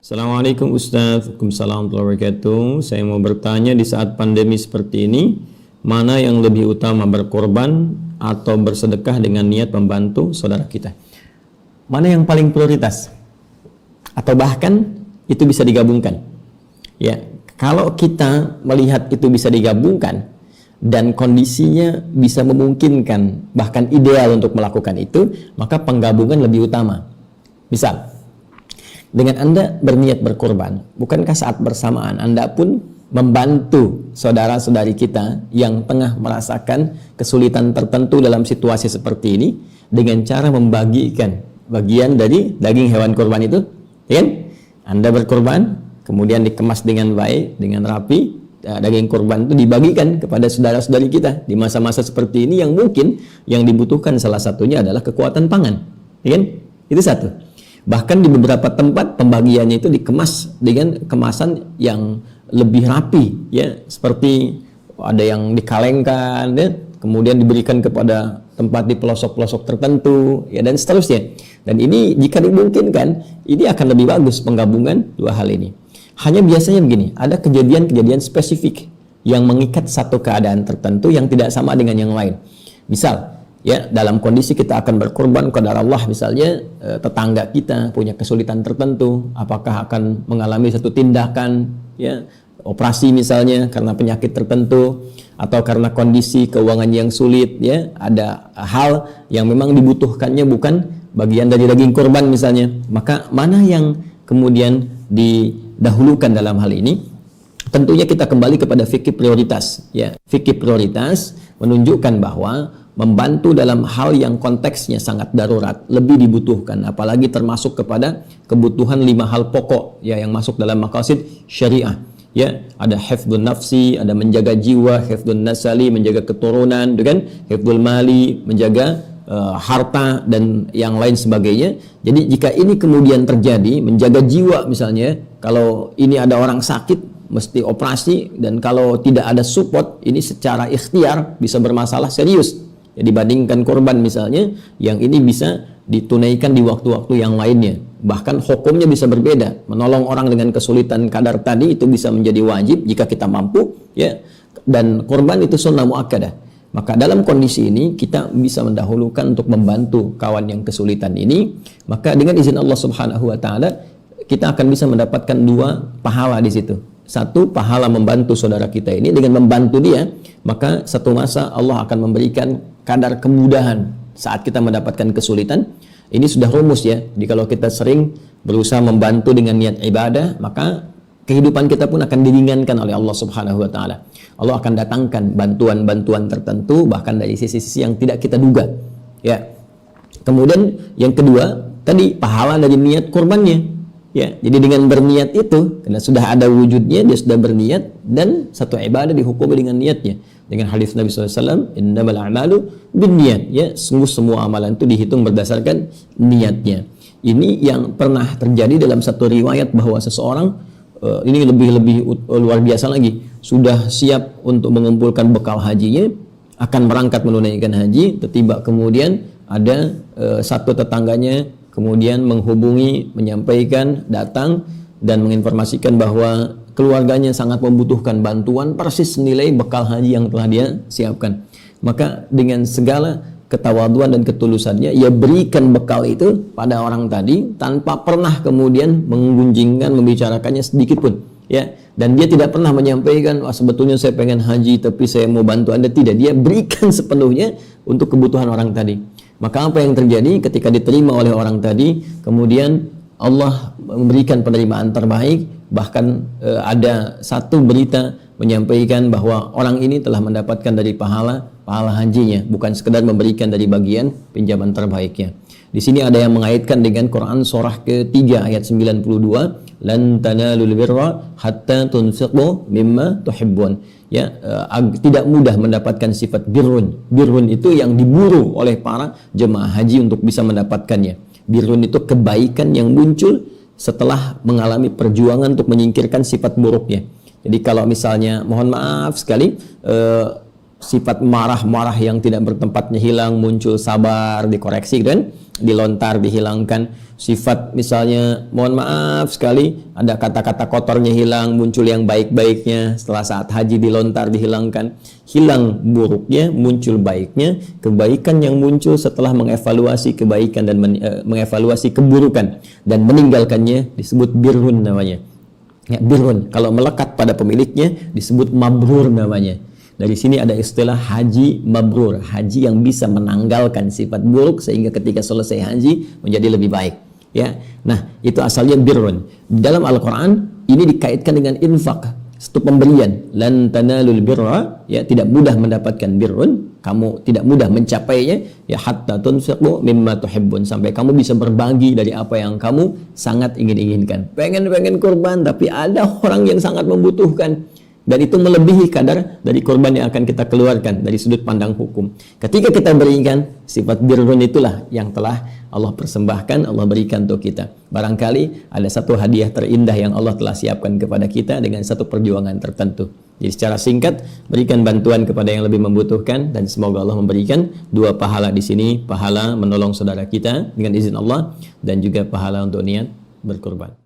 Assalamualaikum Ustaz, Waalaikumsalam warahmatullahi wabarakatuh. Saya mau bertanya, di saat pandemi seperti ini, mana yang lebih utama, berkorban atau bersedekah dengan niat membantu saudara kita? Mana yang paling prioritas? Atau bahkan itu bisa digabungkan? Ya, kalau kita melihat itu bisa digabungkan dan kondisinya bisa memungkinkan, bahkan ideal untuk melakukan itu, maka penggabungan lebih utama. Misal, dengan Anda berniat berkorban, bukankah saat bersamaan Anda pun membantu saudara-saudari kita yang tengah merasakan kesulitan tertentu dalam situasi seperti ini dengan cara membagikan bagian dari daging hewan kurban itu, ya kan? Anda berkorban, kemudian dikemas dengan baik, dengan rapi, daging kurban itu dibagikan kepada saudara-saudari kita di masa-masa seperti ini yang mungkin yang dibutuhkan salah satunya adalah kekuatan pangan, ya kan? Itu satu. Bahkan di beberapa tempat pembagiannya itu dikemas dengan kemasan yang lebih rapi, ya, seperti ada yang dikalengkan, ya, kemudian diberikan kepada tempat di pelosok-pelosok tertentu, ya, dan seterusnya. Dan ini jika dimungkinkan, ini akan lebih bagus penggabungan dua hal ini. Hanya biasanya begini, ada kejadian-kejadian spesifik yang mengikat satu keadaan tertentu yang tidak sama dengan yang lain. Misal, ya, dalam kondisi kita akan berkorban kepada Allah, misalnya tetangga kita punya kesulitan tertentu, apakah akan mengalami satu tindakan, ya, operasi misalnya karena penyakit tertentu, atau karena kondisi keuangan yang sulit, ya, ada hal yang memang dibutuhkannya bukan bagian dari daging korban misalnya, maka mana yang kemudian didahulukan dalam hal ini? Tentunya kita kembali kepada fikih prioritas, ya. Fikih prioritas menunjukkan bahwa membantu dalam hal yang konteksnya sangat darurat lebih dibutuhkan, apalagi termasuk kepada kebutuhan 5 hal pokok, ya, yang masuk dalam maqasid syariah, ya. Ada hifdzun nafsi, ada menjaga jiwa, hifdzun nasali, menjaga keturunan, kan, hifdzul mali, menjaga harta dan yang lain sebagainya. Jadi jika ini kemudian terjadi, menjaga jiwa misalnya, kalau ini ada orang sakit mesti operasi, dan kalau tidak ada support ini secara ikhtiar bisa bermasalah serius, ya, dibandingkan korban misalnya yang ini bisa ditunaikan di waktu-waktu yang lainnya, bahkan hukumnya bisa berbeda. Menolong orang dengan kesulitan kadar tadi itu bisa menjadi wajib jika kita mampu, ya, dan korban itu sunnah muakkadah. Maka dalam kondisi ini kita bisa mendahulukan untuk membantu kawan yang kesulitan ini, maka dengan izin Allah Subhanahu wa taala kita akan bisa mendapatkan 2 pahala di situ. Satu, pahala membantu saudara kita ini, dengan membantu dia, maka satu masa Allah akan memberikan kadar kemudahan saat kita mendapatkan kesulitan. Ini sudah rumus, ya. Jadi kalau kita sering berusaha membantu dengan niat ibadah, maka kehidupan kita pun akan diringankan oleh Allah Subhanahu wa taala. Allah akan datangkan bantuan-bantuan tertentu bahkan dari sisi-sisi yang tidak kita duga, ya. Kemudian yang kedua, tadi pahala dari niat kurbannya, ya. Jadi dengan berniat itu, karena sudah ada wujudnya, dia sudah berniat, dan satu ibadah dihukumi dengan niatnya. Dengan hadis Nabi SAW, innamal a'malu binniyat, ya, sungguh semua amalan itu dihitung berdasarkan niatnya. Ini yang pernah terjadi dalam satu riwayat bahwa seseorang, ini lebih luar biasa lagi, sudah siap untuk mengumpulkan bekal hajinya, akan berangkat menunaikan haji, tiba kemudian ada satu tetangganya kemudian menghubungi, menyampaikan, datang dan menginformasikan bahwa keluarganya sangat membutuhkan bantuan persis nilai bekal haji yang telah dia siapkan. Maka dengan segala ketawaduan dan ketulusannya, ia berikan bekal itu pada orang tadi tanpa pernah kemudian menggunjingkan, membicarakannya sedikit pun, ya. Dan dia tidak pernah menyampaikan, wah sebetulnya saya pengen haji tapi saya mau bantu Anda, tidak. Dia berikan sepenuhnya untuk kebutuhan orang tadi. Maka apa yang terjadi ketika diterima oleh orang tadi, kemudian Allah memberikan penerimaan terbaik. Bahkan ada satu berita menyampaikan bahwa orang ini telah mendapatkan dari pahala hajinya, bukan sekedar memberikan dari bagian pinjaman terbaiknya. Di sini ada yang mengaitkan dengan Quran surah ke-3 ayat 92, lan tanalul birra hatta tunfiqu mimma tuhibbun. Ya, tidak mudah mendapatkan sifat birrun. Birrun itu yang diburu oleh para jemaah haji untuk bisa mendapatkannya. Birrun itu kebaikan yang muncul setelah mengalami perjuangan untuk menyingkirkan sifat buruknya. Jadi kalau misalnya, mohon maaf sekali, sifat marah-marah yang tidak bertempatnya hilang, muncul, sabar, dikoreksi, kan? dilontar, dihilangkan. Sifat misalnya, mohon maaf sekali, ada kata-kata kotornya hilang, muncul yang baik-baiknya setelah saat haji dilontar, dihilangkan. Hilang buruknya, muncul baiknya, kebaikan yang muncul setelah mengevaluasi kebaikan dan mengevaluasi keburukan dan meninggalkannya disebut birrun namanya. Ya, birrun, kalau melekat pada pemiliknya disebut mabrur namanya. Dari sini ada istilah haji mabrur, haji yang bisa menanggalkan sifat buruk sehingga ketika selesai haji menjadi lebih baik. Ya, nah itu asalnya birrun. Di dalam Al-Quran ini dikaitkan dengan infak, satu pemberian. Lan tanalul birra, ya tidak mudah mendapatkan birrun, kamu tidak mudah mencapainya, ya hatta tunfiqu mimma tuhibbun, sampai kamu bisa berbagi dari apa yang kamu sangat ingin-inginkan. Pengen kurban tapi ada orang yang sangat membutuhkan. Dan itu melebihi kadar dari korban yang akan kita keluarkan dari sudut pandang hukum. Ketika kita berikan, sifat birrun itulah yang telah Allah persembahkan, Allah berikan untuk kita. Barangkali ada satu hadiah terindah yang Allah telah siapkan kepada kita dengan satu perjuangan tertentu. Jadi secara singkat, berikan bantuan kepada yang lebih membutuhkan dan semoga Allah memberikan dua pahala di sini, pahala menolong saudara kita dengan izin Allah dan juga pahala untuk niat berkorban.